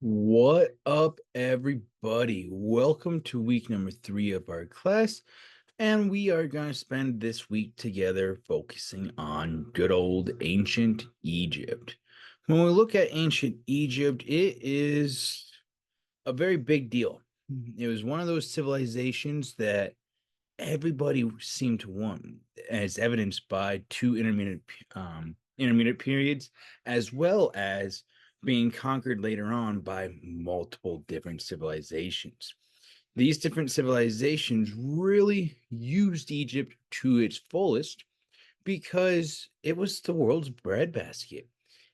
What up, everybody? Welcome to week number 3 of our class, and we are going to spend this week together focusing on good old ancient Egypt. When we look at ancient Egypt, it is a very big deal. It was one of those civilizations that everybody seemed to want, as evidenced by two intermediate periods, as well as being conquered later on by multiple different civilizations. These different civilizations really used Egypt to its fullest because it was the world's breadbasket.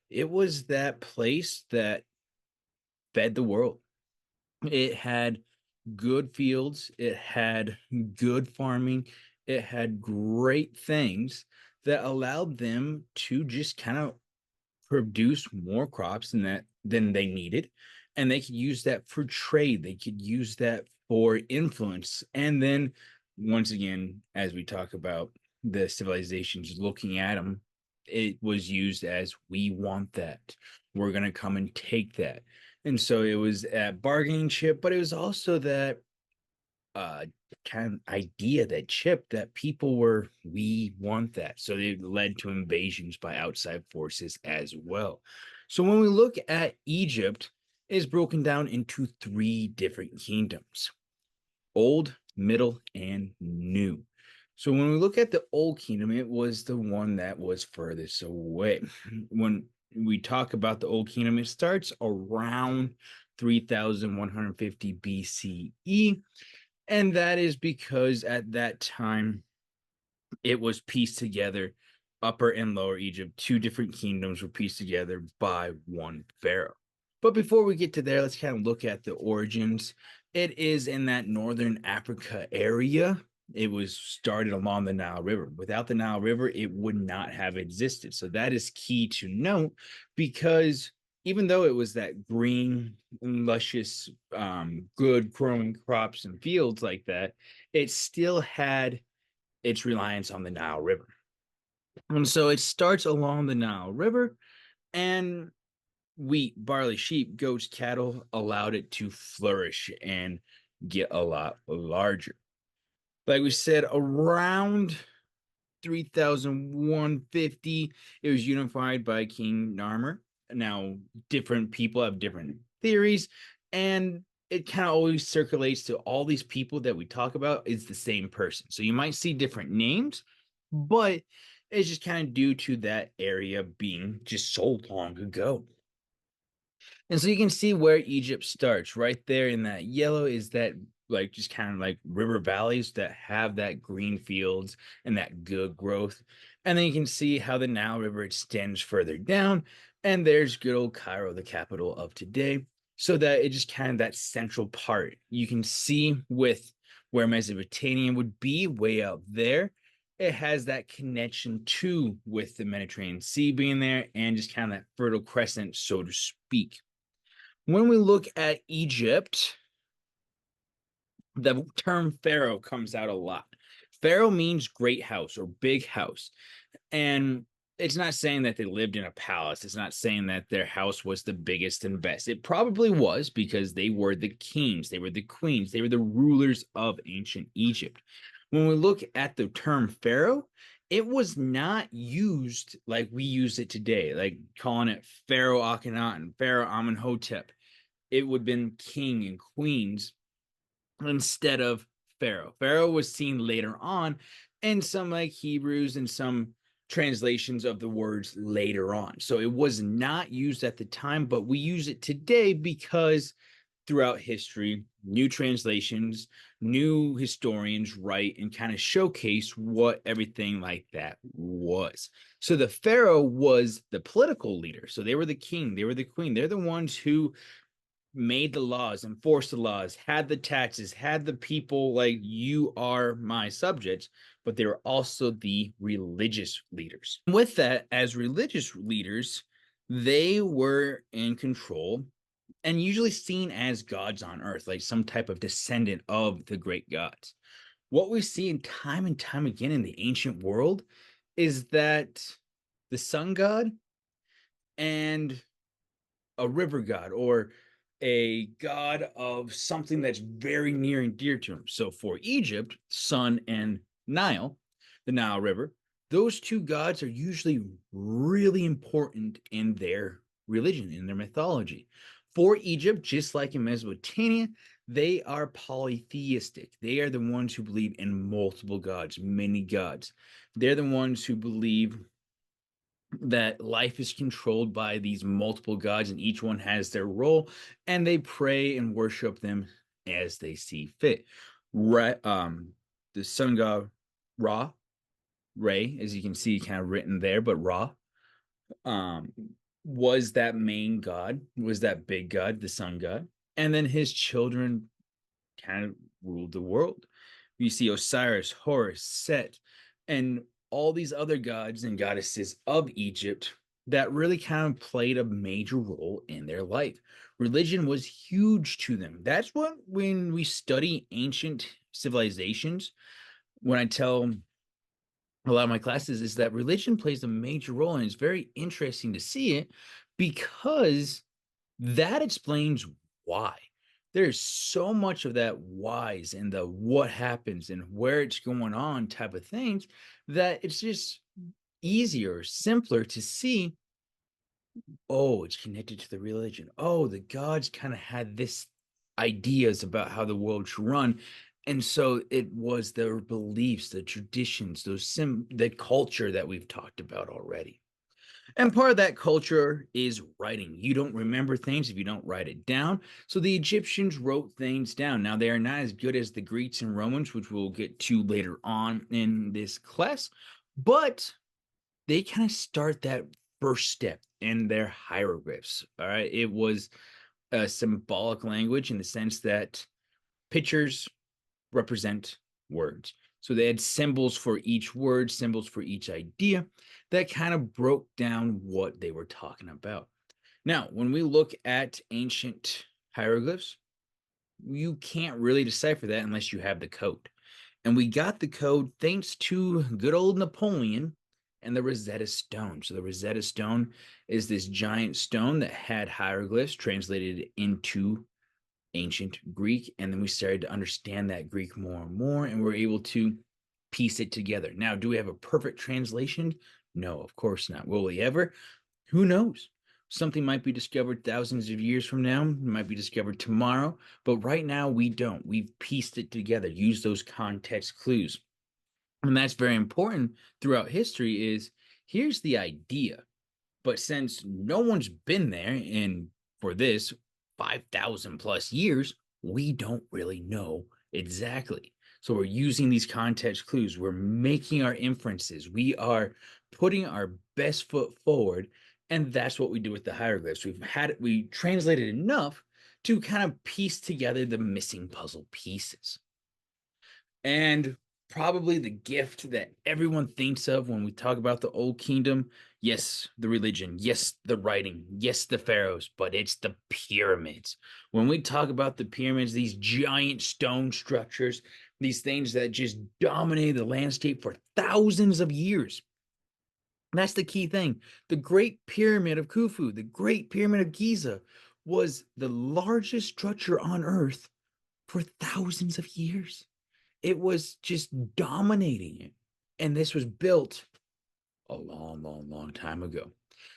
It was that place that fed the world. It had good fields, it had good farming, it had great things that allowed them to just kind of produce more crops than they needed, and they could use that for trade, they could use that for influence. And then once again, as we talk about the civilizations looking at them, it was used as, we want that, we're going to come and take that. And so it was a bargaining chip, but it was also that uh kind of idea, that chip, that people were, we want that. So it led to invasions by outside forces as well. So when we look at Egypt, it is broken down into three different kingdoms: old, middle, and new. So when we look at the old kingdom, it was the one that was furthest away. When we talk about the old kingdom, it starts around 3150 BCE. And that is because at that time it was pieced together. Upper and Lower Egypt, two different kingdoms, were pieced together by one pharaoh. But before we get to there, let's kind of look at the origins. It is in that northern Africa area. It was started along the Nile River. Without the Nile River, it would not have existed. So that is key to note, because even though it was that green, luscious, good growing crops and fields like that, it still had its reliance on the Nile River. And so it starts along the Nile River, and wheat, barley, sheep, goats, cattle allowed it to flourish and get a lot larger. Like we said, around 3150, it was unified by King Narmer. Now, different people have different theories, and it kind of always circulates to all these people that we talk about is the same person. So you might see different names, but it's just kind of due to that area being just so long ago. And so you can see where Egypt starts. Right there in that yellow is that, like, just kind of like river valleys that have that green fields and that good growth. And then you can see how the Nile River extends further down. And there's good old Cairo, the capital of today. So that it just kind of that central part. You can see with where Mesopotamia would be way out there. It has that connection too with the Mediterranean Sea being there, and just kind of that fertile crescent, so to speak. When we look at Egypt, the term pharaoh comes out a lot. Pharaoh means great house or big house. And it's not saying that they lived in a palace. It's not saying that their house was the biggest and best. It probably was, because they were the kings, they were the queens, they were the rulers of ancient Egypt. When we look at the term pharaoh, it was not used like we use it today, like calling it Pharaoh Akhenaten, Pharaoh Amenhotep. It would have been king and queens instead of Pharaoh. Pharaoh was seen later on in some, like, Hebrews and some translations of the words later on. So it was not used at the time, but we use it today because throughout history, new translations, new historians write and kind of showcase what everything like that was. So the Pharaoh was the political leader. So they were the king, they were the queen, they're the ones who made the laws, enforced the laws, had the taxes, had the people, like, you are my subjects, but they were also the religious leaders. With that, as religious leaders, they were in control and usually seen as gods on earth, like some type of descendant of the great gods. What we see in time and time again in the ancient world is that the sun god and a river god, or a god of something that's very near and dear to him. So for Egypt, Sun and Nile, the Nile River, those two gods are usually really important in their religion, in their mythology. For Egypt, just like in Mesopotamia, they are polytheistic. They are the ones who believe in multiple gods, many gods. They're the ones who believe that life is controlled by these multiple gods and each one has their role, and they pray and worship them as they see fit. The sun god Ra, Ray, as you can see, kind of written there, but Ra um, was that main god, was that big god, the sun god, and then his children kind of ruled the world. You see Osiris, Horus, Set, and all these other gods and goddesses of Egypt that really kind of played a major role in their life. Religion was huge to them. That's what, when we study ancient civilizations, when I tell a lot of my classes, is that religion plays a major role, and it's very interesting to see it because that explains why. There's so much of that whys and the what happens and where it's going on type of things that it's just easier, simpler to see. Oh, it's connected to the religion. Oh, the gods kind of had this ideas about how the world should run. And so it was their beliefs, the traditions, the culture that we've talked about already. And part of that culture is writing. You don't remember things if you don't write it down. So the Egyptians wrote things down. Now, they are not as good as the Greeks and Romans, which we'll get to later on in this class, but they kind of start that first step in their hieroglyphs. All right. It was a symbolic language in the sense that pictures represent words. So they had symbols for each word, symbols for each idea that kind of broke down what they were talking about. Now, when we look at ancient hieroglyphs, you can't really decipher that unless you have the code. And we got the code thanks to good old Napoleon and the Rosetta Stone. So the Rosetta Stone is this giant stone that had hieroglyphs translated into ancient Greek. And then we started to understand that Greek more and more, and we're able to piece it together. Now, do we have a perfect translation? No, of course not. Will we ever? Who knows? Something might be discovered thousands of years from now, might be discovered tomorrow, but right now we don't. We've pieced it together, used those context clues. And that's very important throughout history is here's the idea. But since no one's been there in for this 5,000 plus years, we don't really know exactly. So we're using these context clues. We're making our inferences. We are putting our best foot forward. And that's what we do with the hieroglyphs. We translated enough to kind of piece together the missing puzzle pieces. And probably the gift that everyone thinks of when we talk about the Old Kingdom, yes, the religion, yes, the writing, yes, the pharaohs, but it's the pyramids. When we talk about the pyramids, these giant stone structures, these things that just dominated the landscape for thousands of years. That's the key thing. The Great Pyramid of Khufu, the Great Pyramid of Giza, was the largest structure on Earth for thousands of years. It was just dominating it. And this was built a long, long, long time ago.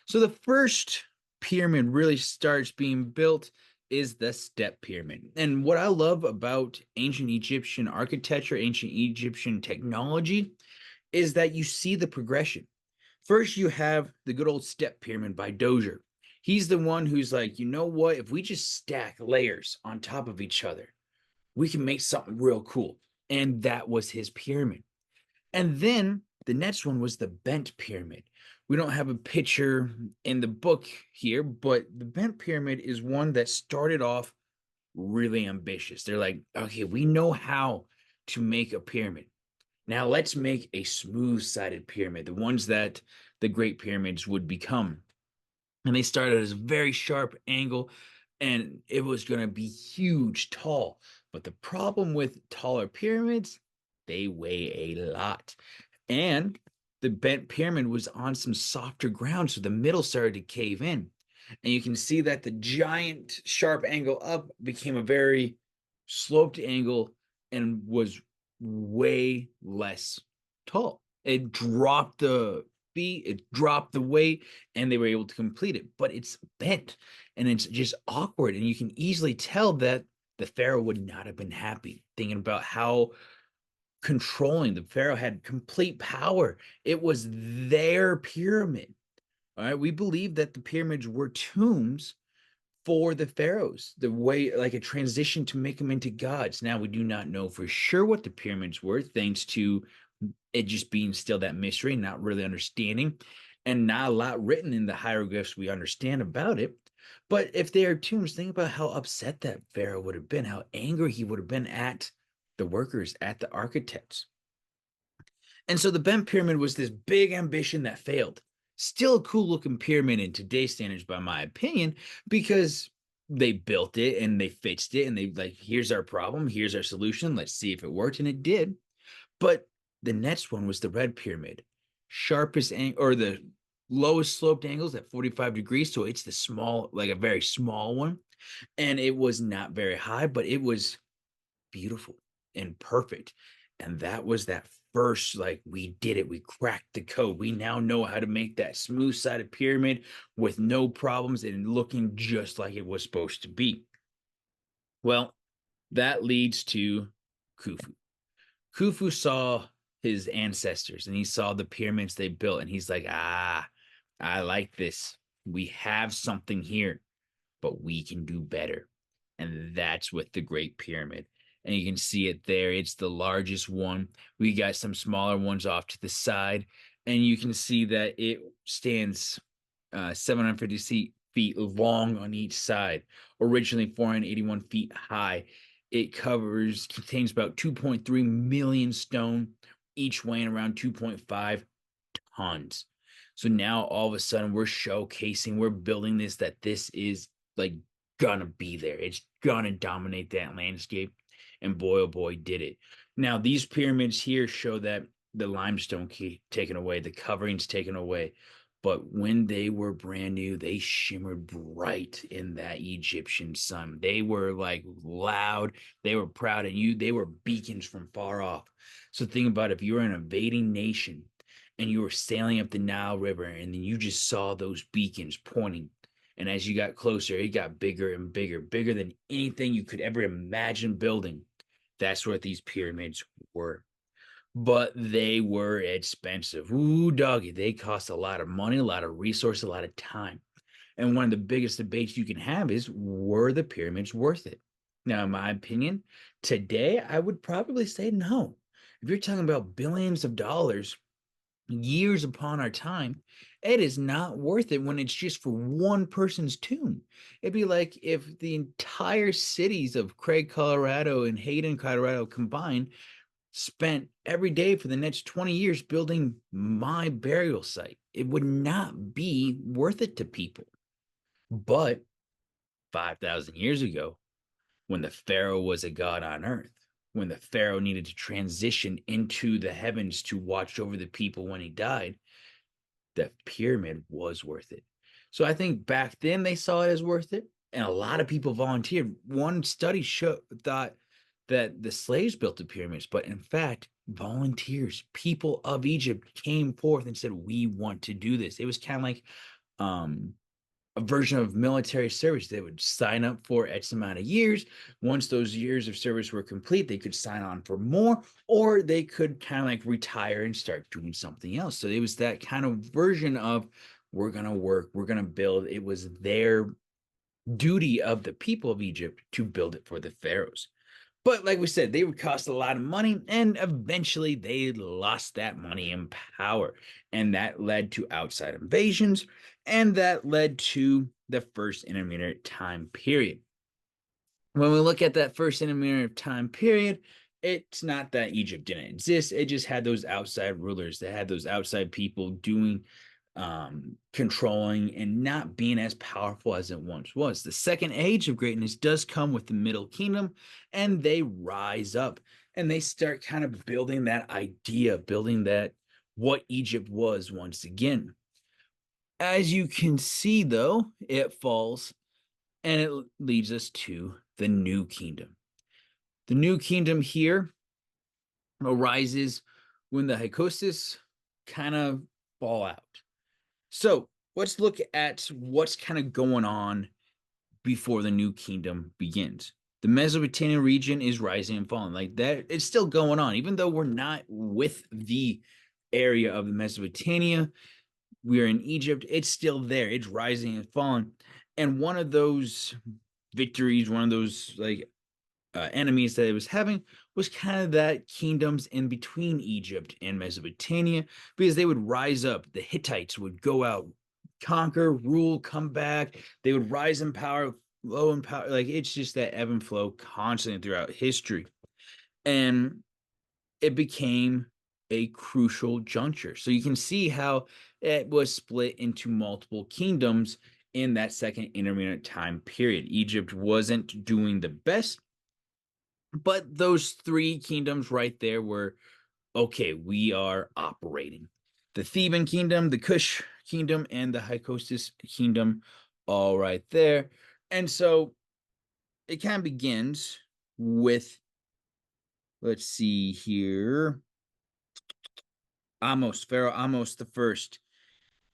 So the first pyramid really starts being built is the step pyramid. And what I love about ancient Egyptian architecture, ancient Egyptian technology, is that you see the progression. First, you have the good old step pyramid by Dozier. He's the one who's like, you know what? If we just stack layers on top of each other, we can make something real cool. And that was his pyramid. And then the next one was the bent pyramid. We don't have a picture in the book here, but the bent pyramid is one that started off really ambitious. They're like, okay, we know how to make a pyramid. Now let's make a smooth sided pyramid, the ones that the Great Pyramids would become. And they started at a very sharp angle, and it was going to be huge, tall. But the problem with taller pyramids, they weigh a lot. And the bent pyramid was on some softer ground, so the middle started to cave in. And you can see that the giant sharp angle up became a very sloped angle and was way less tall. It dropped the feet, it dropped the weight, and they were able to complete it. But it's bent and it's just awkward. And you can easily tell that the pharaoh would not have been happy thinking about how controlling the pharaoh had complete power. It was their pyramid. All right. We believe that the pyramids were tombs for the pharaohs, the way like a transition to make them into gods. Now we do not know for sure what the pyramids were, thanks to it just being still that mystery, not really understanding, and not a lot written in the hieroglyphs we understand about it. But if they are tombs, think about how upset that pharaoh would have been, how angry he would have been at the workers, at the architects. And so the bent pyramid was this big ambition that failed. Still a cool looking pyramid in today's standards, by my opinion, because they built it and they fixed it and they like, here's our problem, here's our solution, let's see if it worked. And it did. But the next one was the red pyramid, sharpest angle or the lowest sloped angles at 45 degrees. So it's the small, like a very small one. And it was not very high, but it was beautiful and perfect. And that was that first, like, we did it. We cracked the code. We now know how to make that smooth sided pyramid with no problems and looking just like it was supposed to be. Well, that leads to Khufu. Khufu saw his ancestors and he saw the pyramids they built, and he's like, I like this. We have something here, but we can do better. And that's with the Great Pyramid. And you can see it there. It's the largest one. We got some smaller ones off to the side. And you can see that it stands 750 feet long on each side, originally 481 feet high. It contains about 2.3 million stone, each weighing around 2.5 tons. So now all of a sudden we're showcasing, we're building this, that this is like gonna be there. It's gonna dominate that landscape. And boy, oh boy, did it. Now, these pyramids here show that the limestone key taken away, the coverings taken away. But when they were brand new, they shimmered bright in that Egyptian sun. They were like loud, they were proud, and they were beacons from far off. So think about if you're an invading nation and you were sailing up the Nile River and then you just saw those beacons pointing. And as you got closer, it got bigger and bigger, bigger than anything you could ever imagine building. That's what these pyramids were. But they were expensive. Ooh, doggy. They cost a lot of money, a lot of resource, a lot of time. And one of the biggest debates you can have is, were the pyramids worth it? Now, in my opinion, today I would probably say no. If you're talking about billions of dollars, years upon our time, it is not worth it when it's just for one person's tomb. It'd be like if the entire cities of Craig, Colorado and Hayden, Colorado combined spent every day for the next 20 years building my burial site. It would not be worth it to people. But 5,000 years ago, when the Pharaoh was a god on earth, when the Pharaoh needed to transition into the heavens to watch over the people when he died, the pyramid was worth it. So I think back then they saw it as worth it, and a lot of people volunteered. One study thought that the slaves built the pyramids, but in fact, volunteers, people of Egypt, came forth and said, "We want to do this." It was kind of like um, a version of military service. They would sign up for X amount of years. Once those years of service were complete, they could sign on for more, or they could kind of like retire and start doing something else. So it was that kind of version of, we're going to work, we're going to build. It was their duty of the people of Egypt to build it for the pharaohs. But like we said, they would cost a lot of money, and eventually they lost that money and power. And that led to outside invasions, and that led to the first intermediate time period. When we look at that first intermediate time period, it's not that Egypt didn't exist. It just had those outside rulers, that had those outside people doing controlling and not being as powerful as it once was. The second age of greatness does come with the Middle Kingdom, and they rise up and they start kind of building that idea, building that what Egypt was once again. As you can see, though, it falls and it leads us to the New Kingdom. The New Kingdom here arises when the Hycosis kind of fall out. So let's look at what's kind of going on before the New Kingdom begins. The Mesopotamian region is rising and falling. Like that, it's still going on, even though we're not with the area of the Mesopotamia. We're in Egypt. It's still there. It's rising and falling. And one of those victories, one of those enemies that it was having was kind of that kingdoms in between Egypt and Mesopotamia, because they would rise up. The Hittites would go out, conquer, rule, come back. They would rise in power, low in power. Like it's just that ebb and flow constantly throughout history. And it became a crucial juncture. So you can see how it was split into multiple kingdoms in that second intermediate time period. Egypt wasn't doing the best, but those three kingdoms right there were okay, we are operating. The Theban kingdom, the Kush kingdom, and the Hycosis kingdom, all right there. And so it kind of begins with, let's see here, Amos, Pharaoh Amos the first.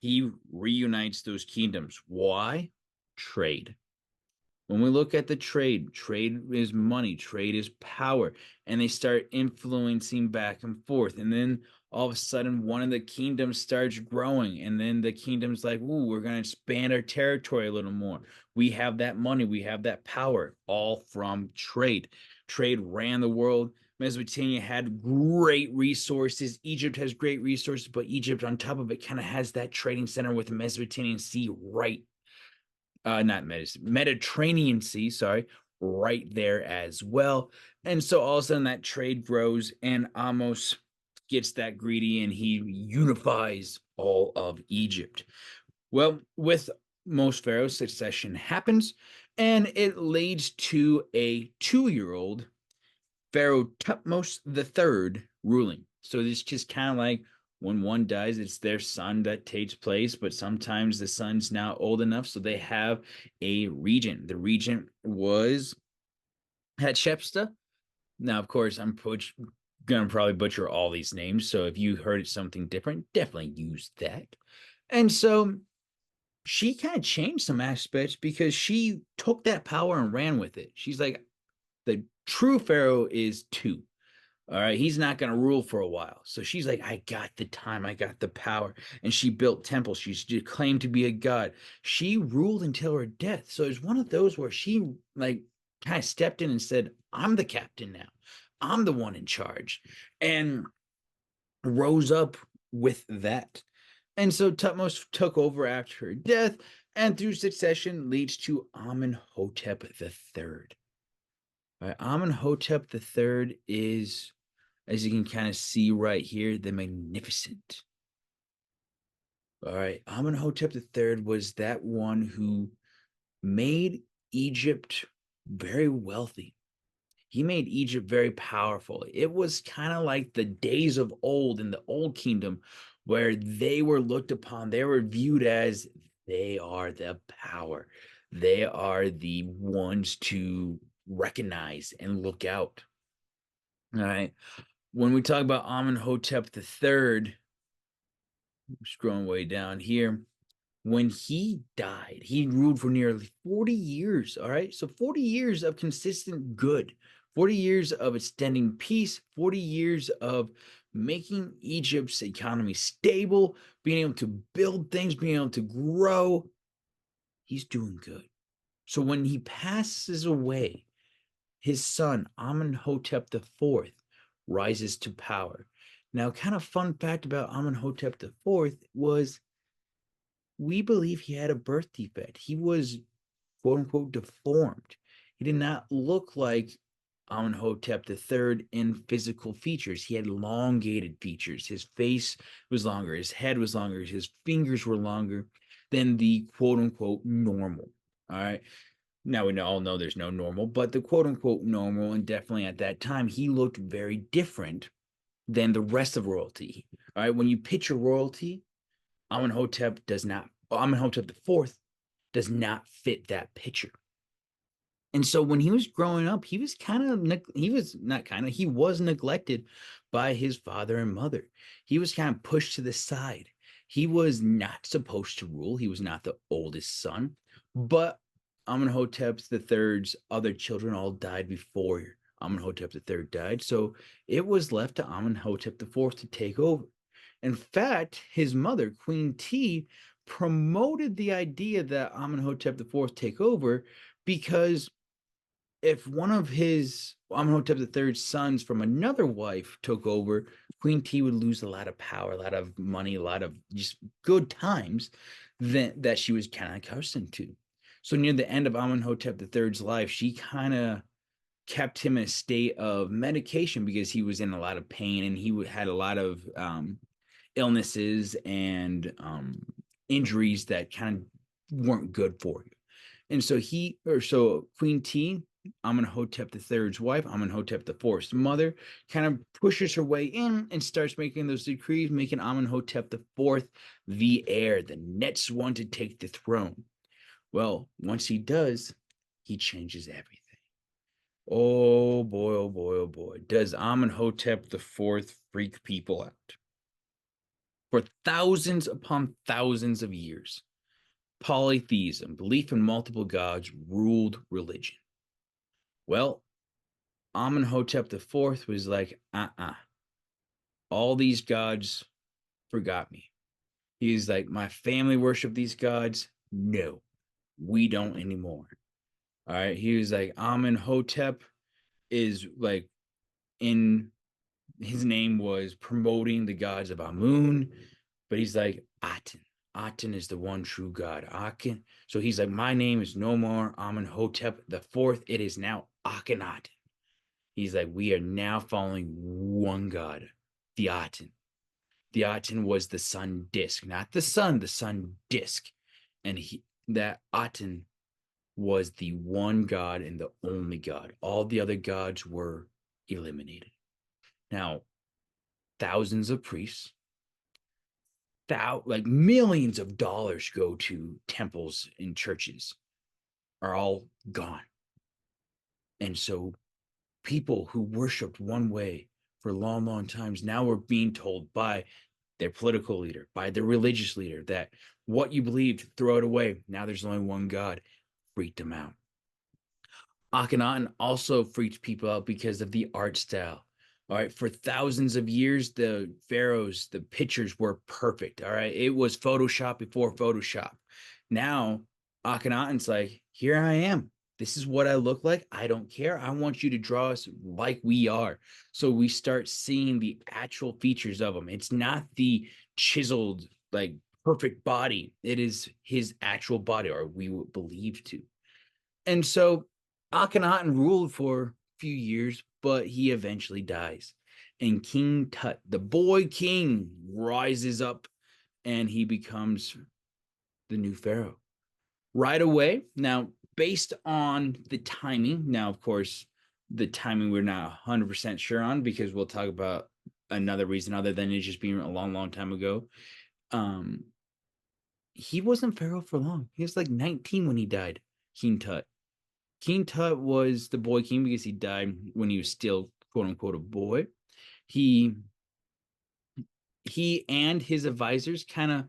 He reunites those kingdoms. Why? Trade. When we look at the trade is money, trade is power, and they start influencing back and forth. And then all of a sudden, one of the kingdoms starts growing, and then the kingdom's like, ooh, we're going to expand our territory a little more. We have that money, we have that power, all from trade. Trade ran the world. Mesopotamia had great resources. Egypt has great resources, but Egypt, on top of it, kind of has that trading center with the Mesopotamian Sea right not Mediterranean Sea, sorry, right there as well. And so all of a sudden that trade grows and Amos gets that greedy and he unifies all of Egypt. Well, with most pharaohs, succession happens and it leads to a 2-year-old Pharaoh Tutmos III ruling. So it's just kind of like when one dies, it's their son that takes place, but sometimes the son's now old enough, so they have a regent. The regent was Hatshepsut. Now, of course, I'm gonna probably butcher all these names, so if you heard something different, definitely use that. And so she kind of changed some aspects because she took that power and ran with it. She's like, the true pharaoh is 2. All right, he's not going to rule for a while. So she's like, I got the time, I got the power. And she built temples. She's claimed to be a god. She ruled until her death. So it's one of those where she like kind of stepped in and said, I'm the captain now. I'm the one in charge. And rose up with that. And so Tutmos took over after her death, and through succession leads to Amenhotep III. All right, Amenhotep III is, as you can kind of see right here, the Magnificent. All right, Amenhotep III was that one who made Egypt very wealthy. He made Egypt very powerful. It was kind of like the days of old in the Old Kingdom, where they were looked upon, they were viewed as they are the power. They are the ones to recognize and look out. All right. When we talk about Amenhotep III, scrolling way down here, when he died, he ruled for nearly 40 years. All right. So 40 years of consistent good, 40 years of extending peace, 40 years of making Egypt's economy stable, being able to build things, being able to grow. He's doing good. So when he passes away, his son, Amenhotep IV, rises to power. Now, kind of fun fact about Amenhotep IV was we believe he had a birth defect. He was quote unquote deformed. He did not look like Amenhotep III in physical features. He had elongated features. His face was longer, his head was longer, his fingers were longer than the quote unquote normal. All right. Now we all know there's no normal, but the quote unquote normal, and definitely at that time, he looked very different than the rest of royalty. All right. When you picture royalty, Amenhotep does not Amenhotep IV does not fit that picture. And so when he was growing up, he was he was neglected by his father and mother. He was kind of pushed to the side. He was not supposed to rule. He was not the oldest son, but Amenhotep III's other children all died before Amenhotep III died. So it was left to Amenhotep IV to take over. In fact, his mother, Queen T, promoted the idea that Amenhotep IV take over because if one of his Amenhotep III's sons from another wife took over, Queen T would lose a lot of power, a lot of money, a lot of just good times that she was kind of accustomed to. So near the end of Amenhotep III's life, she kind of kept him in a state of medication because he was in a lot of pain and he had a lot of illnesses and injuries that kind of weren't good for you. And so Queen T, Amenhotep III's wife, Amenhotep IV's mother, kind of pushes her way in and starts making those decrees, making Amenhotep IV the heir, the next one to take the throne. Well, once he does, he changes everything. Oh boy, oh boy, oh boy. Does Amenhotep IV freak people out? For thousands upon thousands of years, polytheism, belief in multiple gods, ruled religion. Well, Amenhotep IV was like, all these gods forgot me. He's like, my family worship these gods. No, we don't anymore. All right. He was like, Amenhotep is like in his name was promoting the gods of Amun, but he's like, Aten. Aten is the one true God. Aken. So he's like, my name is no more Amenhotep the fourth. It is now Akhenaten. He's like, we are now following one God, the Aten. The Aten was the sun disk, not the sun disk. And that Aten was the one God and the only God. All the other gods were eliminated. Now, thousands of priests, like millions of dollars go to temples and churches, are all gone. And so people who worshiped one way for long, long times now were being told by their political leader, by their religious leader, that what you believed, throw it away. Now there's only one God. Freaked them out. Akhenaten also freaked people out because of the art style. All right, for thousands of years, the pharaohs, the pictures were perfect. All right, it was Photoshop before Photoshop. Now, Akhenaten's like, here I am. This is what I look like. I don't care. I want you to draw us like we are. So we start seeing the actual features of him. It's not the chiseled, like perfect body. It is his actual body, or we would believe to. And so Akhenaten ruled for a few years, but he eventually dies. And King Tut, the boy king, rises up and he becomes the new pharaoh right away. Now, based on the timing, now, of course, the timing we're not 100% sure on because we'll talk about another reason other than it just being a long, long time ago. Um, he wasn't pharaoh for long. He was like 19 when he died, King Tut. King Tut was the boy king because he died when he was still quote unquote a boy. He he and his advisors kind of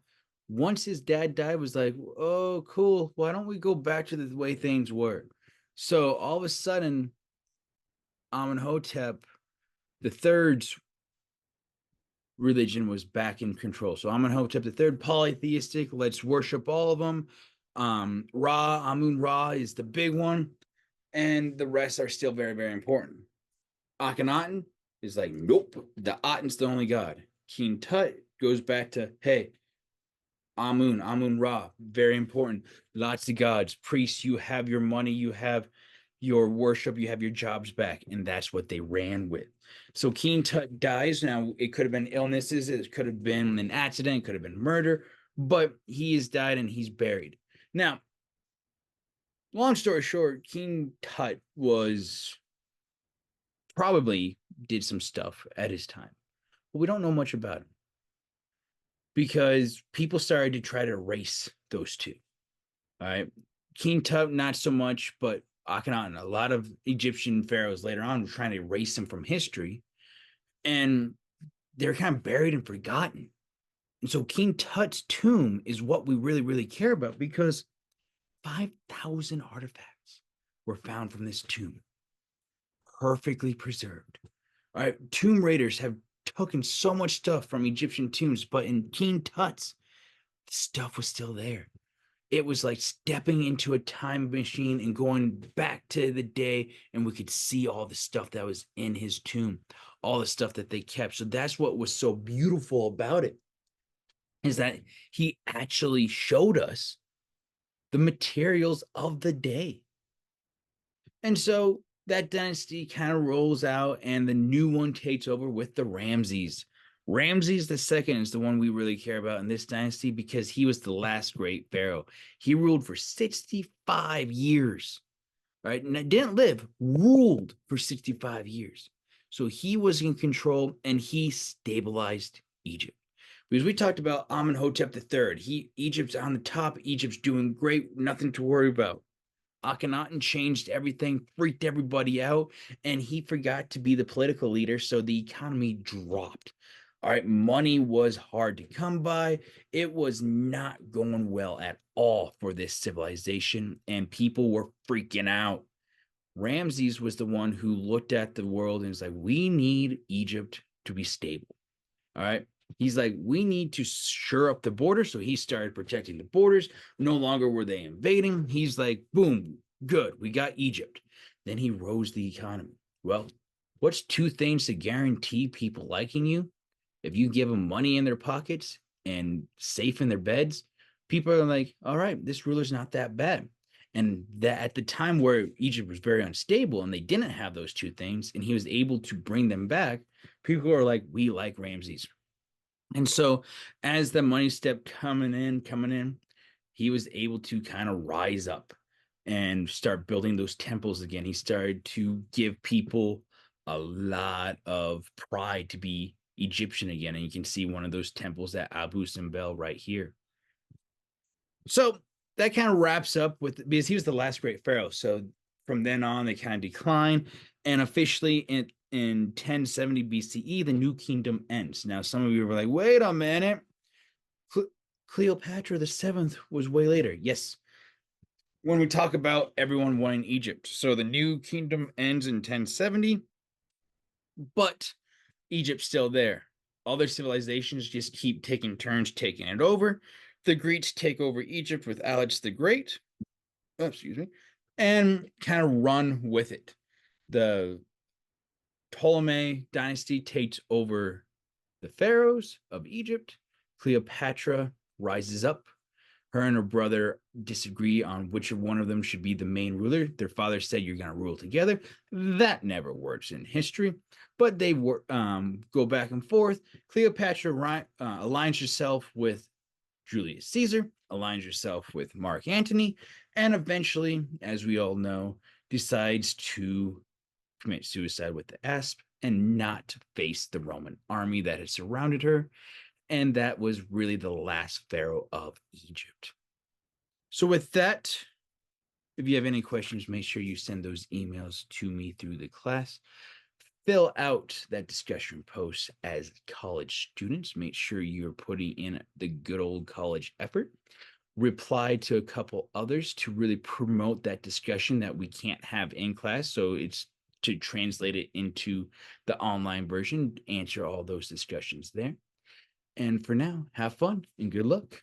once his dad died was like, oh cool, why don't we go back to the way things were? So all of a sudden, Amenhotep the third's religion was back in control. So Amenhotep the third, polytheistic, let's worship all of them. Ra, Amun Ra is the big one, and the rest are still very, very important. Akhenaten is like, nope, the Aten's the only god. King Tut goes back to, hey, Amun, Amun Ra, very important. Lots of gods, priests, you have your money, you have your worship, you have your jobs back. And that's what they ran with. So King Tut dies. Now, it could have been illnesses, it could have been an accident, it could have been murder, but he has died and he's buried. Now, long story short, King Tut was probably did some stuff at his time, but we don't know much about him. because people started to try to erase those two. All right. King Tut, not so much, but Akhenaten, a lot of Egyptian pharaohs later on were trying to erase them from history, and they're kind of buried and forgotten. And so King Tut's tomb is what we really, really care about because 5,000 artifacts were found from this tomb, perfectly preserved. All right. Tomb raiders have taken so much stuff from Egyptian tombs, but in King Tut's, the stuff was still there. It was like stepping into a time machine and going back to the day, and we could see all the stuff that was in his tomb, all the stuff that they kept. So that's what was so beautiful about it, is that he actually showed us the materials of the day. And so that dynasty kind of rolls out, and the new one takes over with the Ramses. Ramses the second is the one we really care about in this dynasty because he was the last great pharaoh. He ruled for 65 years, right? And didn't live, ruled for 65 years. So he was in control and he stabilized Egypt. Because we talked about Amenhotep III. Egypt's on the top, Egypt's doing great, nothing to worry about. Akhenaten changed everything, freaked everybody out, and he forgot to be the political leader, so the economy dropped. All right, money was hard to come by. It was not going well at all for this civilization, and people were freaking out. Ramses was the one who looked at the world and was like, we need Egypt to be stable. All right. He's like, we need to shore up the border. So he started protecting the borders. No longer were they invading. He's like, boom, good. We got Egypt. Then he rose the economy. Well, what's two things to guarantee people liking you? If you give them money in their pockets and safe in their beds, people are like, all right, this ruler's not that bad. And that at the time where Egypt was very unstable and they didn't have those two things, and he was able to bring them back, people are like, we like Ramses. And so as the money step coming in, he was able to kind of rise up and start building those temples again. He started to give people a lot of pride to be Egyptian again. And you can see one of those temples at Abu Simbel right here. So that kind of wraps up with, because he was the last great pharaoh. So from then on, they kind of decline. And officially in 1070 BCE, the new kingdom ends. Now, some of you were like, wait a minute. Cleopatra the seventh was way later. Yes. When we talk about everyone wanting Egypt. So the new kingdom ends in 1070, but Egypt's still there. Other civilizations just keep taking turns taking it over. The Greeks take over Egypt with Alex the Great, excuse me, and kind of run with it. The Ptolemy dynasty takes over the pharaohs of Egypt. Cleopatra rises up. Her and her brother disagree on which one of them should be the main ruler. Their father said, you're going to rule together. That never works in history, but they go back and forth. Cleopatra aligns herself with Julius Caesar, aligns herself with Mark Antony, and eventually, as we all know, decides to commit suicide with the asp and not face the Roman army that had surrounded her. And that was really the last pharaoh of Egypt. So with that, if you have any questions, make sure you send those emails to me through the class. Fill out that discussion post as college students. Make sure you're putting in the good old college effort. Reply to a couple others to really promote that discussion that we can't have in class. So it's to translate it into the online version, answer all those discussions there. And for now, have fun and good luck.